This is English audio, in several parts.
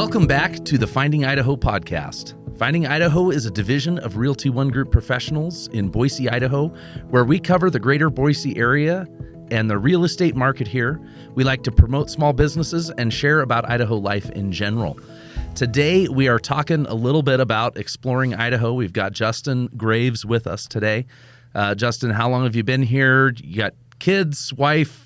Welcome back to the Finding Idaho podcast. Finding Idaho is a division of Realty One Group professionals in Boise, Idaho, where we cover the greater Boise area and the real estate market here. We like to promote small businesses and share about Idaho life in general. Today, we are talking a little bit about Exploring Idaho. We've got Justin Graves with us today. Justin, how long have you been here? You got kids, wife?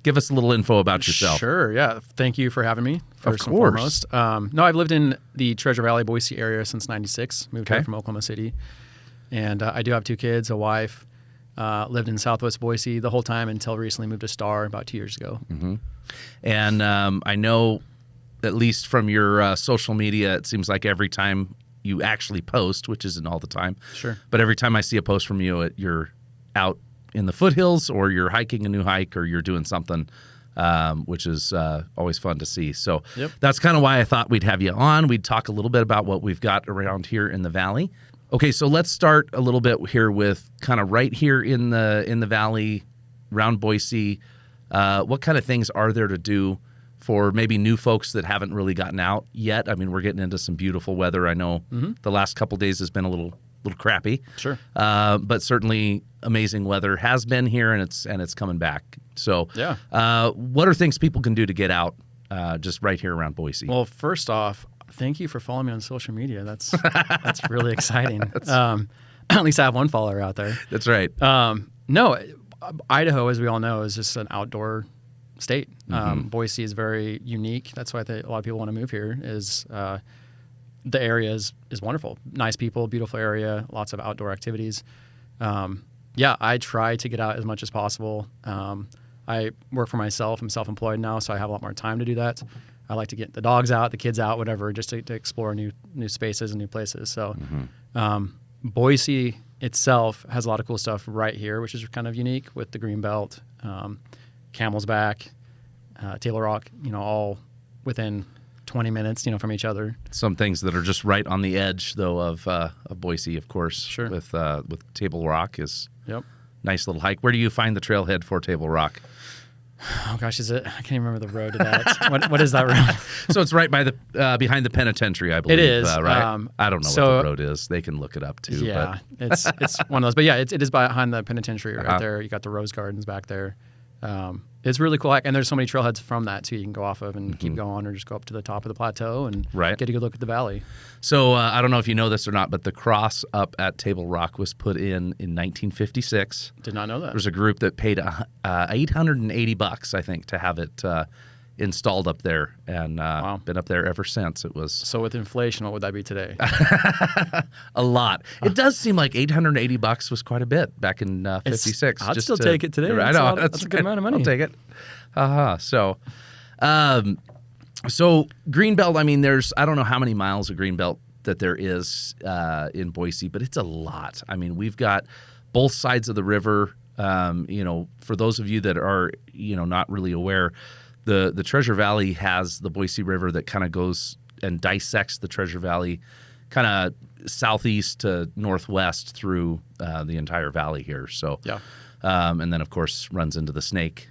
Give us a little info about yourself. Sure, yeah. Thank you for having me, first and foremost. No, I've lived in the Treasure Valley, Boise area since '96. Moved here from Oklahoma City. And I do have 2 kids, a wife. Lived in Southwest Boise the whole time until recently moved to Star about 2 years ago. Mm-hmm. And I know, at least from your social media, it seems like every time you actually post, which isn't all the time. Sure. But every time I see a post from you, you're out in the foothills or you're hiking a new hike or you're doing something, which is always fun to see. So That's kind of why I thought we'd have you on. We'd talk a little bit about what we've got around here in the valley. Okay, so let's start a little bit here with kind of right here in the valley, around Boise. What kind of things are there to do for maybe new folks that haven't really gotten out yet? I mean, we're getting into some beautiful weather. I know the last couple of days has been a little crappy. Sure. But certainly amazing weather has been here, and it's coming back. So what are things people can do to get out just right here around Boise? Well, first off, thank you for following me on social media. That's really exciting. At least I have one follower out there. That's right. No, Idaho, as we all know, is just an outdoor state. Boise is very unique. That's why a lot of people want to move here. The area is wonderful. Nice people, beautiful area, lots of outdoor activities. I try to get out as much as possible. I work for myself. I'm self-employed now, so I have a lot more time to do that. I like to get the dogs out, the kids out, whatever, just to explore new spaces and new places. So Boise itself has a lot of cool stuff right here, which is kind of unique with the Greenbelt, Camel's Back, Table Rock, all within 20 minutes, from each other. Some things that are just right on the edge, though, of Boise, of course. Sure. With Table Rock is nice little hike. Where do you find the trailhead for Table Rock? Oh gosh, is it? I can't even remember the road to that. What is that road? So it's right by the behind the penitentiary, I believe. It is, right? I don't know what the road is. They can look it up too. Yeah, it's one of those. But yeah, it is behind the penitentiary right there. You got the rose gardens back there. It's really cool, and there's so many trailheads from that too. You can go off of and keep going, or just go up to the top of the plateau and get a good look at the valley. So I don't know if you know this or not, but the cross up at Table Rock was put in 1956. Did not know that. There's a group that paid $880, I think, to have it installed up there, and been up there ever since. It was so with inflation, what would that be today? A lot. It does seem like $880 was quite a bit back in '56. I'd still take it today. I know that's a good amount of money. I'll take it. So Greenbelt. I mean, I don't know how many miles of Greenbelt that there is in Boise, but it's a lot. I mean, we've got both sides of the river. For those of you that are not really aware, the Treasure Valley has the Boise River that kind of goes and dissects the Treasure Valley kind of southeast to northwest through the entire valley here. So, and then, of course, runs into the Snake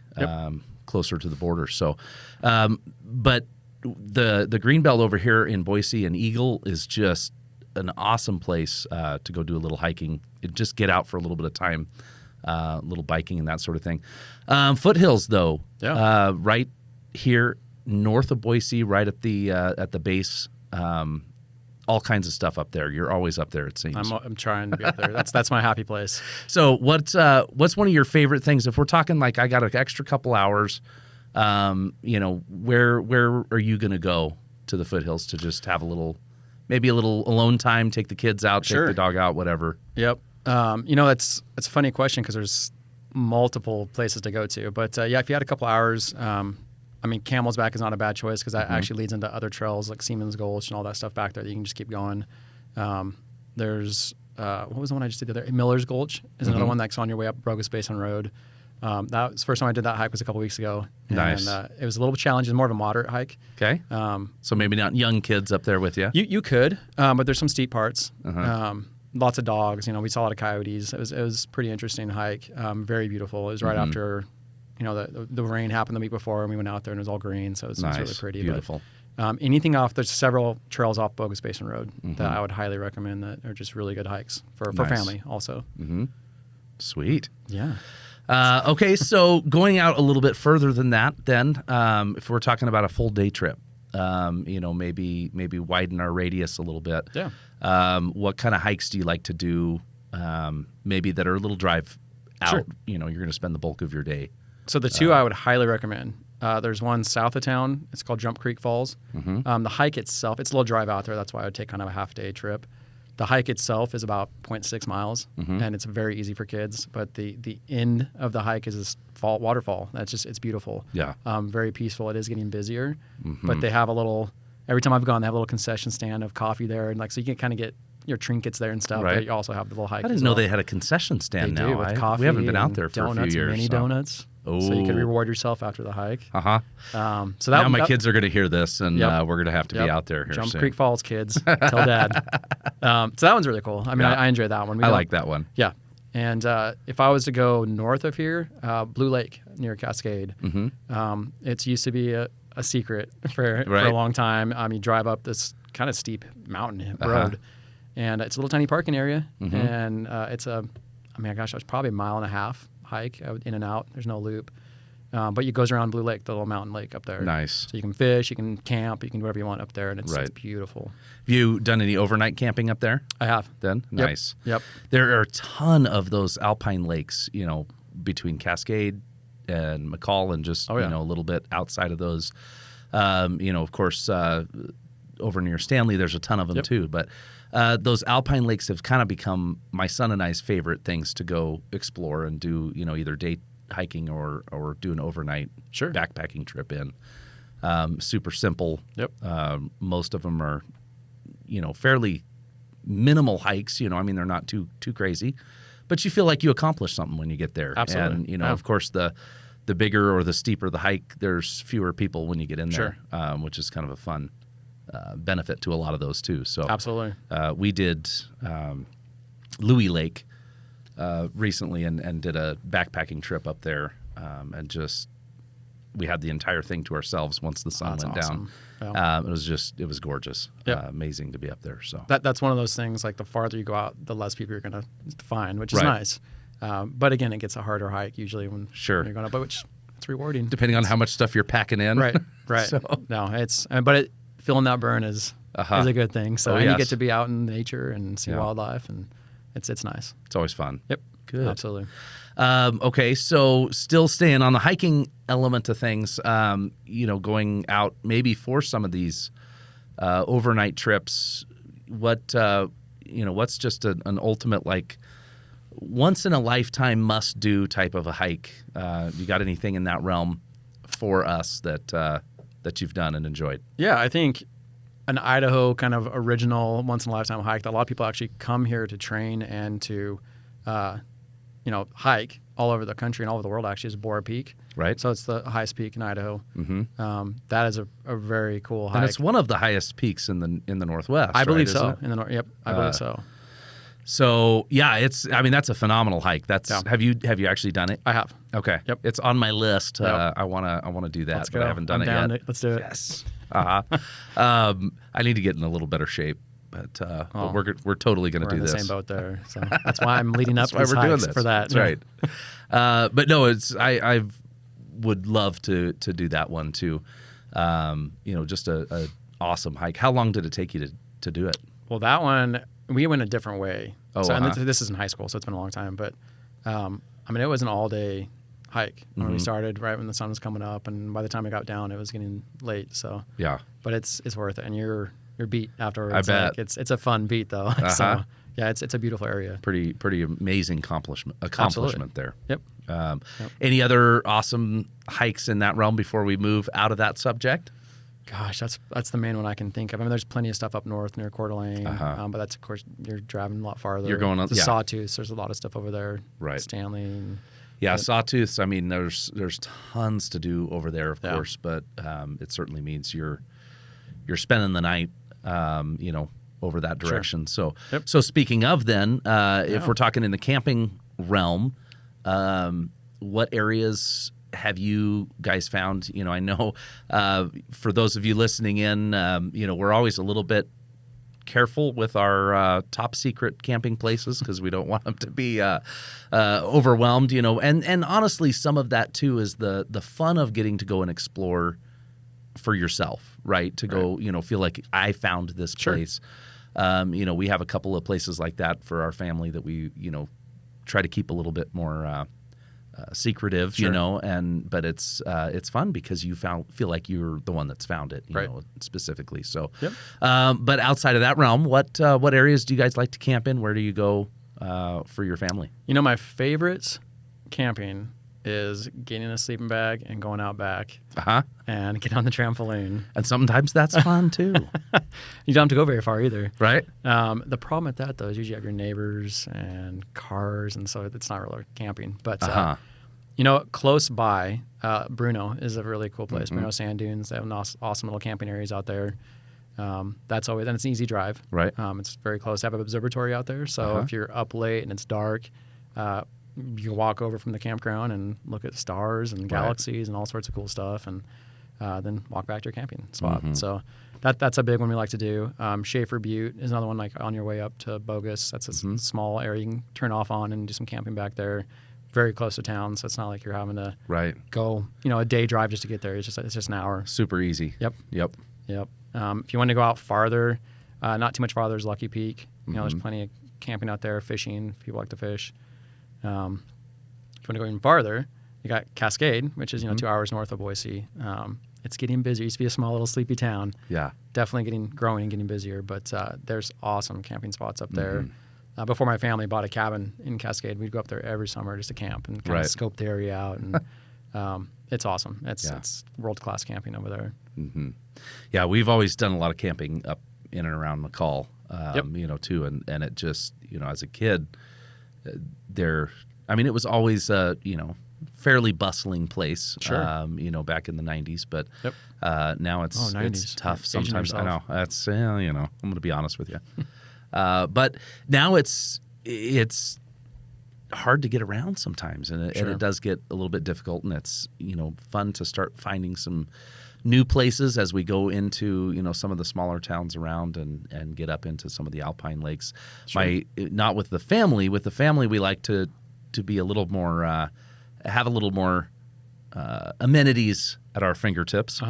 closer to the border. So, but the Greenbelt over here in Boise and Eagle is just an awesome place to go do a little hiking. Just get out for a little bit of time, a little biking and that sort of thing. Foothills, though, right here north of Boise, right at the base. All kinds of stuff up there. You're always up there, it seems. I'm trying to be up there. That's my happy place. So what's one of your favorite things? If we're talking like I got an extra couple hours, where are you going to go to the foothills to just have maybe a little alone time, take the kids out, take the dog out, whatever? Yep. It's a funny question because there's multiple places to go to. But if you had a couple hours, Camel's Back is not a bad choice because that actually leads into other trails like Seaman's Gulch and all that stuff back there that you can just keep going. There's what was the one I just did there? Miller's Gulch is another one that's on your way up Bogus Basin Road. That was the first time I did that hike was a couple weeks ago. Nice. And it was a little challenging. It was more of a moderate hike. Okay. So maybe not young kids up there with you. You could, but there's some steep parts. Lots of dogs. We saw a lot of coyotes. It was pretty interesting hike. Very beautiful. It was right after, the rain happened the week before, and we went out there and it was all green, so it was really pretty. Beautiful. Anything off, there's several trails off Bogus Basin Road that I would highly recommend that are just really good hikes for Nice. family also. Sweet. Yeah. Okay, so going out a little bit further than that, then, if we're talking about a full day trip, maybe widen our radius a little bit. Yeah. What kind of hikes do you like to do? Maybe that are a little drive out. Sure. You're going to spend the bulk of your day. So the two I would highly recommend. There's one south of town. It's called Jump Creek Falls. The hike itself, it's a little drive out there. That's why I would take kind of a half-day trip. The hike itself is about 0.6 miles, and it's very easy for kids. But the end of the hike is this waterfall. It's beautiful. Yeah. Very peaceful. It is getting busier, but they have every time I've gone, they have a little concession stand of coffee there, and so you can kind of get your trinkets there and stuff. Right. But you also have the little hike. I didn't know they had a concession stand They now. do with coffee. We haven't been out and there for a few donuts, years. Mini donuts. So you can reward yourself after the hike. So now my kids are going to hear this, and Yep. we're going to have to be out there here Jump soon. Creek Falls, kids. Tell Dad. So that one's really cool. I mean, Yeah. I enjoy that one. I like that one. Yeah. And if I was to go north of here, Blue Lake near Cascade, it used to be a secret for a long time. You drive up this kind of steep mountain road, and it's a little tiny parking area, and it's it's probably a mile and a half hike in and out. There's no loop. But it goes around Blue Lake, the little mountain lake up there. Nice. So you can fish, you can camp, you can do whatever you want up there, and it's beautiful. Have you done any overnight camping up there? I have. Then? Yep. Nice. Yep. There are a ton of those alpine lakes, between Cascade and McCall and just, a little bit outside of those. Of course, over near Stanley, there's a ton of them too. But those alpine lakes have kind of become my son and I's favorite things to go explore and do, either day hiking or do an overnight backpacking trip in. Super simple. Yep. Most of them are, fairly minimal hikes. They're not too crazy, but you feel like you accomplished something when you get there. Absolutely. And of course, the bigger or the steeper the hike, there's fewer people when you get in there, which is kind of a fun benefit to a lot of those too. So absolutely, we did Louis Lake recently and did a backpacking trip up there, and just we had the entire thing to ourselves once the sun went awesome. down. Yeah. It was gorgeous. Yep. Amazing to be up there. So that's one of those things. Like the farther you go out, the less people you're going to find, which is Right. nice. But again, it gets a harder hike usually when you're going up, but which it's rewarding. depending on how much stuff you're packing in. Right. So- No, feeling that burn is a good thing. So and you get to be out in nature and see wildlife, and it's nice. It's always fun. Yep. Good. Absolutely. Okay, so still staying on the hiking element of things, going out maybe for some of these overnight trips, what's just an ultimate, like, once in a lifetime must do type of a hike? You got anything in that realm for us that you've done and enjoyed? Yeah, I think an Idaho kind of original once in a lifetime hike that a lot of people actually come here to train and to hike all over the country and all over the world actually is Bora Peak. Right. So it's the highest peak in Idaho. That is a very cool hike. And it's one of the highest peaks in the Northwest. I believe right, so. isn't it? In the north, yep, I believe so. So yeah, that's a phenomenal hike. Have you actually done it? I have. Okay. Yep. It's on my list. Yep. I wanna do that, Let's but go. I haven't done I'm it down yet. Let's do it. Yes. I need to get in a little better shape, but we're totally gonna We're do in the this. same boat there. So that's why I'm leading up That's why these we're doing hikes this. for that. That's right. But no, I would love to do that one too. Just a awesome hike. How long did it take you to do it? Well, that one we went a different way. Oh, and this is in high school, so it's been a long time. But it was an all-day hike when we started, right when the sun was coming up, and by the time I got down, it was getting late. So Yeah. but it's worth it, and you're beat afterwards. I bet. Like, it's a fun beat though. So yeah, it's a beautiful area. Pretty amazing accomplishment Absolutely. there. Yep. Any other awesome hikes in that realm before we move out of that subject? Gosh, that's the main one I can think of. There's plenty of stuff up north near Coeur d'Alene, but that's, of course, you're driving a lot farther. You're going on the Sawtooth. There's a lot of stuff over there. Right. Stanley. And, Yeah, Sawtooth. There's tons to do over there, of Yeah. course, but it certainly means you're spending the night, over that direction. So, Yep. so speaking of then, if we're talking in the camping realm, what areas have you guys found, I know for those of you listening in, we're always a little bit careful with our top secret camping places because we don't want them to be overwhelmed, and honestly, some of that too is the fun of getting to go and explore for yourself, right? To go, feel like I found this place. We have a couple of places like that for our family that we, try to keep a little bit more secretive, but it's fun because you feel like you're the one that's found it, specifically. So, but outside of that realm, what areas do you guys like to camp in? Where do you go for your family? My favorite camping is getting in a sleeping bag and going out back and get on the trampoline. And sometimes that's fun too. You don't have to go very far either. Right. The problem with that though is usually you have your neighbors and cars, and so it's not really camping. But close by, Bruno is a really cool place. Bruno Sand Dunes. They have awesome little camping areas out there. That's always, and it's an easy drive. Right. It's very close. They have an observatory out there, so if you're up late and it's dark, you can walk over from the campground and look at stars and galaxies and all sorts of cool stuff, and then walk back to your camping spot. So that's a big one we like to do. Schaefer Butte is another one, like on your way up to Bogus. That's a small area you can turn off on and do some camping back there. Very close to town, so it's not like you're having to go, a day drive just to get there. It's just an hour. Super easy. Yep. If you want to go out farther, not too much farther, is Lucky Peak. There's plenty of camping out there, fishing. People like to fish. If you want to go even farther, you got Cascade, which is 2 hours north of Boise. It's getting busier. It used to be a small little sleepy town. Yeah, definitely growing and getting busier. But there's awesome camping spots up there. Before my family bought a cabin in Cascade, we'd go up there every summer just to camp and kind of scope the area out. And it's awesome. It's world class camping over there. Yeah, we've always done a lot of camping up in and around McCall. Too, and it just as a kid. It was always fairly bustling place, back in the 90s, but now it's tough sometimes. I know that's I'm going to be honest with you, but now it's hard to get around sometimes, and it does get a little bit difficult, and it's fun to start finding some new places as we go into some of the smaller towns around and get up into some of the alpine lakes. Not with the family. With the family, we like to be a little more have a little more amenities at our fingertips.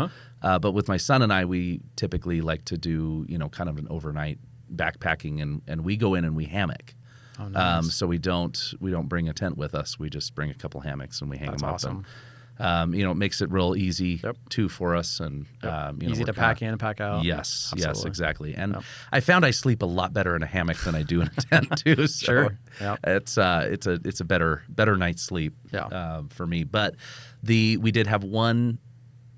But with my son and I, we typically like to do kind of an overnight backpacking, and we go in and we hammock. Oh, nice. So we don't bring a tent with us. We just bring a couple hammocks and we hang them up. Awesome. It makes it real easy too for us, and easy to pack in and pack out. Yes, exactly. And I found I sleep a lot better in a hammock than I do in a tent too. So it's a better night's sleep for me. But we did have one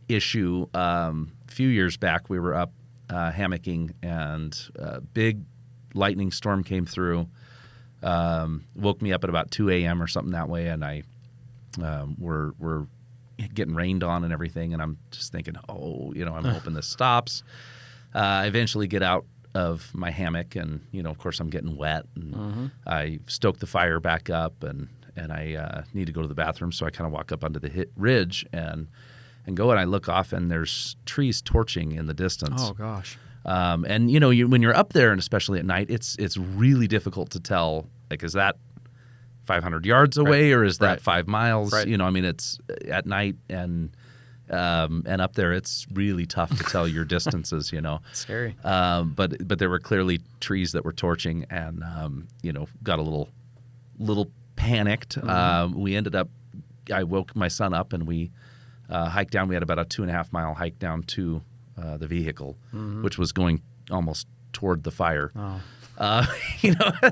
issue a few years back. We were up hammocking, and a big lightning storm came through. Woke me up at about 2 a.m. or something that way, and I we're getting rained on and everything, and I'm just thinking, I'm hoping this stops. I eventually get out of my hammock, and of course I'm getting wet, and I stoke the fire back up, and I need to go to the bathroom, so I kind of walk up onto the ridge and go, and I look off, and there's trees torching in the distance. Oh gosh. And when you're up there, and especially at night, it's really difficult to tell, like, is that 500 yards away, or is that 5 miles? Right. It's at night, and up there, it's really tough to tell your distances. Scary. But there were clearly trees that were torching, and got a little panicked. We ended up. I woke my son up, and we hiked down. We had about a 2.5 mile hike down to the vehicle, which was going almost toward the fire. Oh.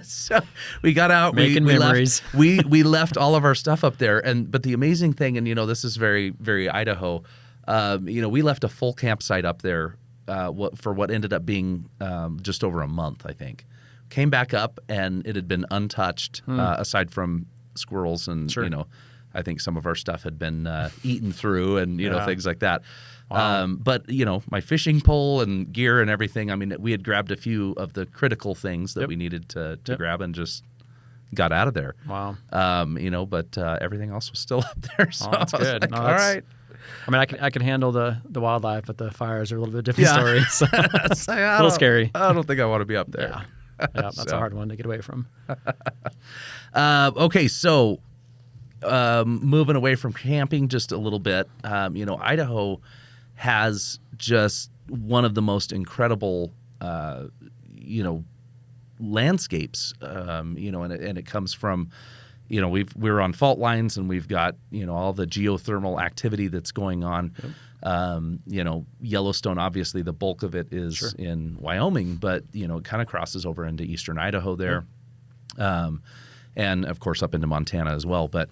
So we got out. Making memories. We left all of our stuff up there, but the amazing thing, and this is very, very Idaho. We left a full campsite up there for what ended up being just over a month, I think. Came back up, and it had been untouched, aside from squirrels, and I think some of our stuff had been eaten through, and things like that. Wow. But my fishing pole and gear and everything. We had grabbed a few of the critical things that we needed to grab, and just got out of there. Wow. But everything else was still up there. So that's I was good. like, No, all that's- right. I mean, I can handle the wildlife, but the fires are a little bit different story. So It's like, a little scary. I don't think I want to be up there. Yeah, that's a hard one to get away from. Okay, so moving away from camping just a little bit, Idaho has just one of the most incredible, landscapes, and it comes from, we're on fault lines and we've got, all the geothermal activity that's going on. Yep. Yellowstone, obviously the bulk of it is in Wyoming, but, it kind of crosses over into eastern Idaho there. Yep. And of course up into Montana as well. But,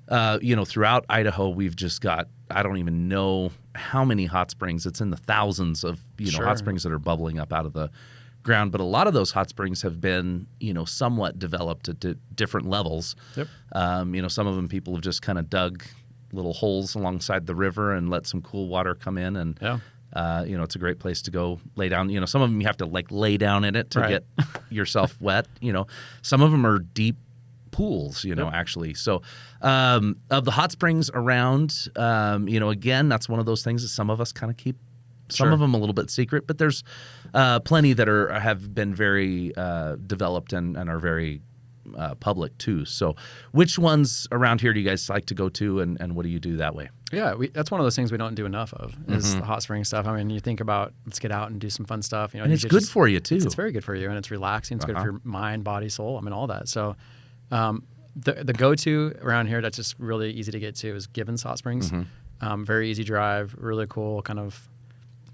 throughout Idaho, we've just got, I don't even know how many hot springs. It's in the thousands of, hot springs that are bubbling up out of the ground. But a lot of those hot springs have been, somewhat developed at different levels. Yep. Some of them people have just kind of dug little holes alongside the river and let some cool water come in. And, it's a great place to go lay down. Some of them you have to lay down in it to get yourself wet. Some of them are deep pools, actually. So of the hot springs around, again, that's one of those things that some of us kind of keep some of them a little bit secret, but there's plenty that have been very developed and are very public too. So which ones around here do you guys like to go to, and what do you do that way? Yeah, that's one of those things we don't do enough of is the hot spring stuff. I mean, you think about let's get out and do some fun stuff. And it's good for you too. It's very good for you, and it's relaxing. It's good for your mind, body, soul. I mean, all that. So the go-to around here that's just really easy to get to is Gibbons Hot Springs. Very easy drive, really cool kind of.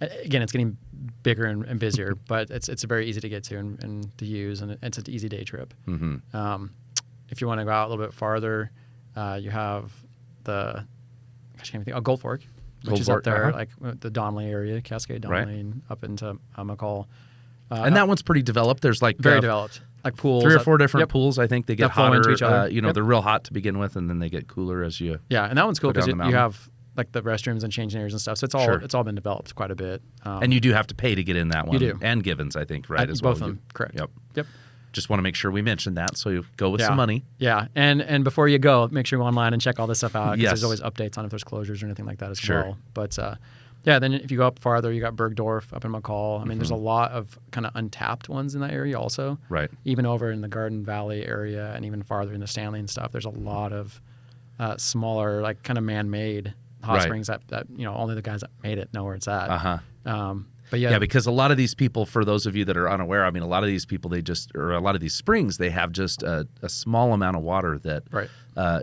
Again, it's getting bigger and busier, but it's very easy to get to and to use, and it's an easy day trip. If you want to go out a little bit farther, you have the Gold Fork, which is up there, like the Donley area, Cascade Donley, and up into McCall. And that one's pretty developed. There's like very developed, like pools, 3 or 4 different pools. I think they get hotter. Into each other. They're real hot to begin with, and then they get cooler as you. Yeah, and that one's cool because you have like the restrooms and changing areas and stuff. So it's all been developed quite a bit. And you do have to pay to get in that one. You do. And Gibbons, I think, right? As well. Both of them, correct. Yep. Just want to make sure we mention that, so you go with some money. Yeah, and before you go, make sure you go online and check all this stuff out, because there's always updates on if there's closures or anything like that as well. But then if you go up farther, you got Bergdorf up in McCall. I mean, there's a lot of kind of untapped ones in that area also. Right. Even over in the Garden Valley area and even farther in the Stanley and stuff, there's a lot of smaller, like kind of man-made hot springs that only the guys that made it know where it's at. But because a lot of these people, for those of you that are unaware, I mean, a lot of these people, a lot of these springs, they have just a small amount of water that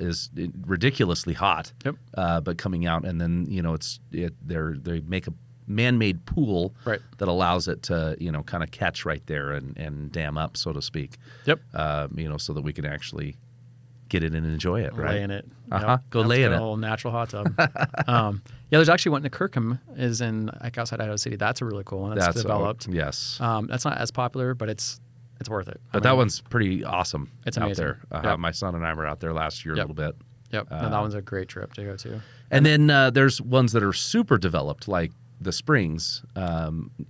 is ridiculously hot, but coming out, and then they make a man-made pool that allows it to kind of catch right there and dam up, so to speak. So that we can actually get it and enjoy it, right? Lay in it. Go lay in it. A whole natural hot tub. There's actually one in Kirkham is in like outside Idaho City. That's a really cool one. That's developed. Yes. That's not as popular, but it's worth it. But that one's pretty awesome. It's amazing. Out there. My son and I were out there last year a little bit. Yep. That one's a great trip to go to. And then there's ones that are super developed, like the Springs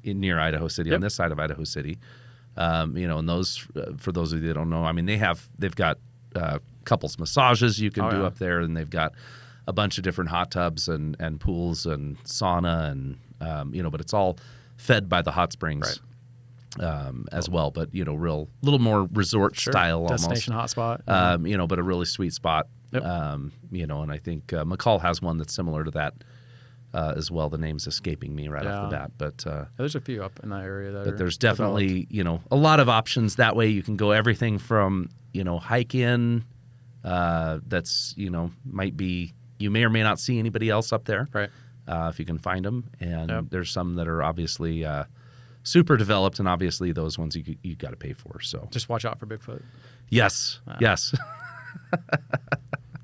near Idaho City, on this side of Idaho City. And those, for those of you that don't know, I mean, they've got couples massages you can do up there, and they've got a bunch of different hot tubs and pools and sauna and but it's all fed by the hot springs as well. But little more resort style almost destination hotspot. But a really sweet spot. And I think McCall has one that's similar to that as well. The name's escaping me right off the bat, but there's a few up in that area. But there's definitely a lot of options that way. You can go everything from hike in. That's might be, you may or may not see anybody else up there, right? If you can find them, and there's some that are obviously super developed, and obviously those ones you got to pay for. So just watch out for Bigfoot. Yes, yes.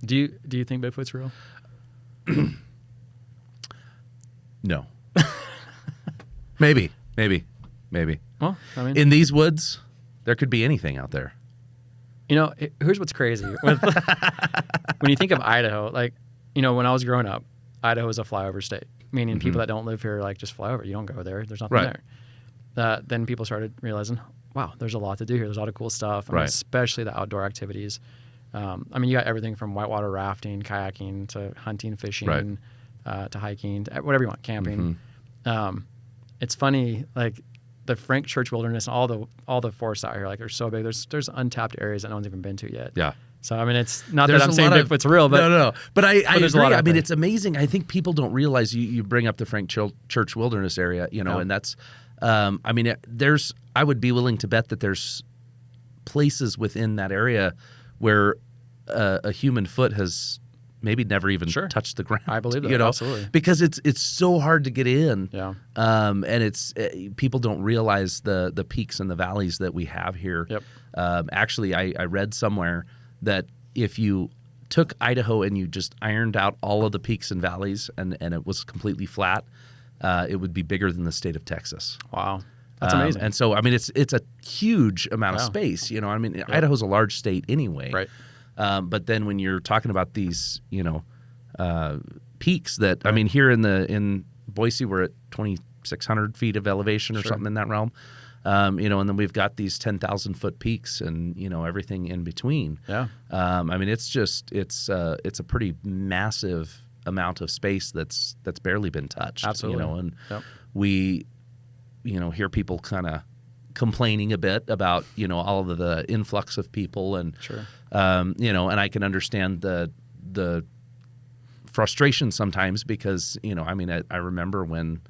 Do you think Bigfoot's real? No. Maybe. Well, I mean, in these woods, there could be anything out there. Here's what's crazy. When you think of Idaho, like, when I was growing up, Idaho is a flyover state, meaning people that don't live here, like, just fly over. You don't go there. There's nothing there. Then people started realizing, wow, there's a lot to do here. There's a lot of cool stuff, I mean, Right. especially the outdoor activities. I mean, you got everything from whitewater rafting, kayaking, to hunting, fishing, to hiking, to whatever you want, camping. It's funny, like the Frank Church Wilderness, and all the forests out here, like they're so big. There's untapped areas that no one's even been to yet. Yeah. So I mean, it's not There's that I'm a saying lot of- Bigfoot's real, but no. But I there's a agree. lot out I mean, there. it's amazing. I think people don't realize you bring up the Frank Church Wilderness area, and that's, I mean, I would be willing to bet that there's places within that area where a human foot has maybe never even touched the ground. I believe that, absolutely. Because it's so hard to get in. Yeah. And it's people don't realize the peaks and the valleys that we have here. Yep. Actually, I read somewhere that if you took Idaho and you just ironed out all of the peaks and valleys and it was completely flat, it would be bigger than the state of Texas. Wow. That's amazing. And so, I mean, it's a huge amount of space. I mean, Idaho's a large state anyway. Right. But then when you're talking about these, peaks that, I mean, here in Boise, we're at 2,600 feet of elevation or something in that realm. And then we've got these 10,000-foot peaks and, everything in between. Yeah. I mean, it's a pretty massive amount of space that's barely been touched. Absolutely. And we, hear people kind of complaining a bit about, all of the influx of people and, and I can understand the frustration sometimes because, I mean, I remember when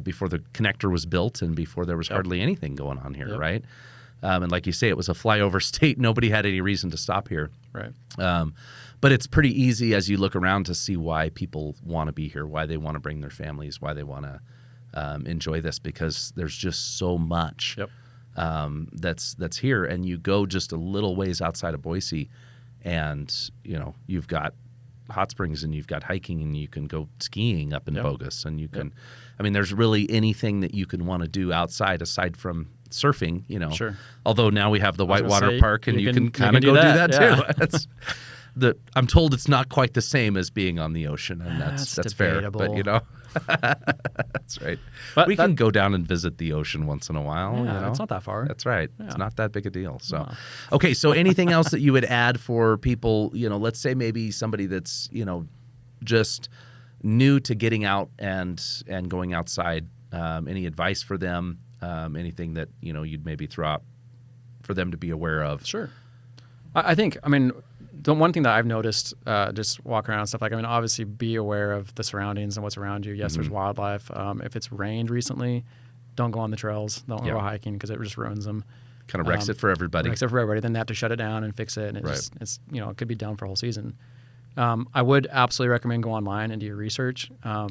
before the connector was built and before there was hardly anything going on here, right? And like you say, it was a flyover state. Nobody had any reason to stop here. Right. But it's pretty easy as you look around to see why people want to be here, why they want to bring their families, why they want to enjoy this, because there's just so much that's here. And you go just a little ways outside of Boise and, you've got hot springs and you've got hiking and you can go skiing up in Bogus and you can, I mean, there's really anything that you can want to do outside aside from surfing, Sure. Although now we have the I was gonna Whitewater say, Park and you can kind of do go that, do that too. I'm told it's not quite the same as being on the ocean, and that's fair. debatable. But that's right. But we can go down and visit the ocean once in a while. Yeah, it's not that far. That's right. Yeah. It's not that big a deal. So, No. okay. So, anything else that you would add for people? Let's say maybe somebody that's just new to getting out and going outside. Any advice for them? Anything that you'd maybe throw out for them to be aware of? Sure. I think, I mean, the one thing that I've noticed just walking around and stuff, like, I mean, obviously be aware of the surroundings and what's around you. Yes, there's wildlife. If it's rained recently, don't go on the trails. Don't go hiking because it just ruins them. Kind of wrecks it for everybody. Wrecks it for everybody. Then they have to shut it down and fix it. And it's it could be down for a whole season. I would absolutely recommend go online and do your research. A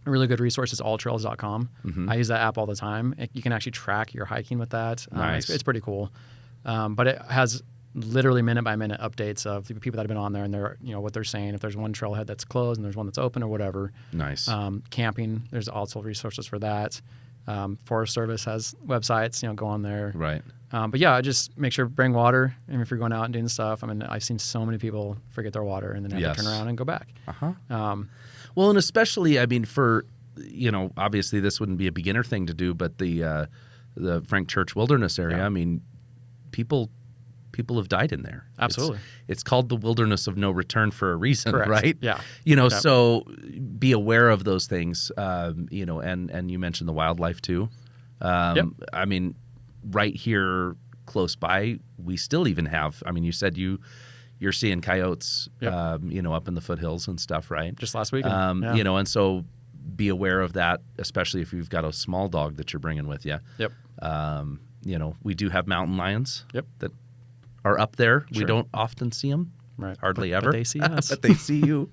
really good resource is alltrails.com. I use that app all the time. You can actually track your hiking with that. Nice. It's pretty cool. But it has literally minute by minute updates of the people that have been on there and they're what they're saying. If there's one trailhead that's closed and there's one that's open or whatever. Nice. Camping, there's also resources for that. Forest Service has websites. Go on there. Right. But yeah, just make sure to bring water. And if you're going out and doing stuff, I mean, I've seen so many people forget their water and then have to turn around and go back. Well, and especially, I mean, for obviously this wouldn't be a beginner thing to do, but the Frank Church Wilderness area, I mean, people have died in there. Absolutely. It's called the Wilderness of No Return for a reason, Correct. right? Yeah. So be aware of those things, and you mentioned the wildlife too. I mean, right here close by, we still even have, I mean, you said you're seeing coyotes, up in the foothills and stuff, right? Just last weekend. And so be aware of that, especially if you've got a small dog that you're bringing with you. Yep. We do have mountain lions that are up there. Sure. We don't often see them. Right. Hardly But ever. they see us. But they see you.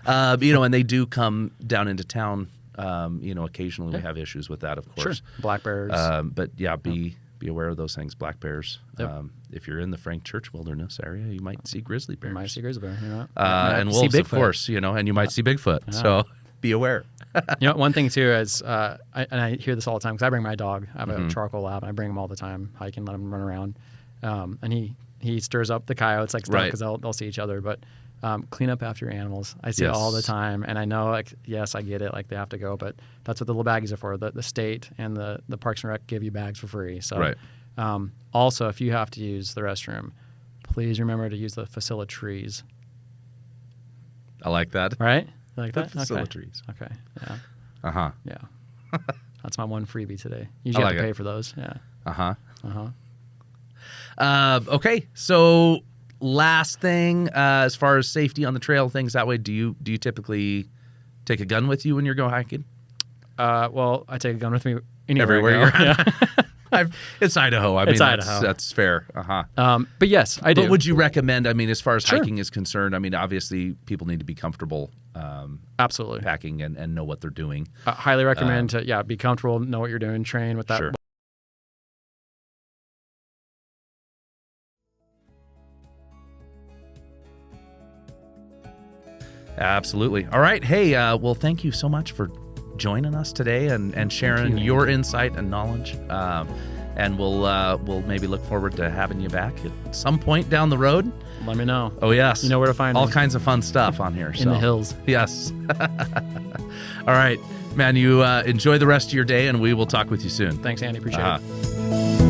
And they do come down into town. Occasionally we have issues with that, of course. Sure. Black bears. But yeah, be aware of those things. Black bears. Yep. If you're in the Frank Church Wilderness area, you might see grizzly bears. You might see grizzly bear. And wolves, of course. And you might see Bigfoot. Yeah. So be aware. One thing too is, I hear this all the time because I bring my dog. I have a charcoal lab, and I bring him all the time, hike and let him run around. And he stirs up the coyotes like stuff because they'll see each other. But clean up after your animals. I see it all the time, and I know, like, yes, I get it, like they have to go, but that's what the little baggies are for. The state and the Parks and Rec give you bags for free. So Also, if you have to use the restroom, please remember to use the facilities. I like that. Right? You like The that? facilities. Okay. Yeah. Uh-huh. Yeah. That's my one freebie today. You I usually like have to it. pay for those. Yeah. Uh-huh. Okay, so last thing, as far as safety on the trail, things that way, do you typically take a gun with you when you're going hiking? Well, I take a gun with me Everywhere I go. you're at. It's Idaho. I mean, Idaho. That's fair. Uh-huh. But yes, I do. But would you recommend, I mean, as far as Sure. hiking is concerned, I mean, obviously people need to be comfortable Absolutely. packing and know what they're doing. Highly recommend to, be comfortable, know what you're doing, train with that. Sure. Absolutely. All right. Hey, well, thank you so much for joining us today and sharing your insight and knowledge. And we'll maybe look forward to having you back at some point down the road. Let me know. Oh, yes. You know where to find all me. kinds of fun stuff on here. In the hills. Yes. All right, man, you enjoy the rest of your day, and we will talk with you soon. Thanks, Andy. Appreciate it.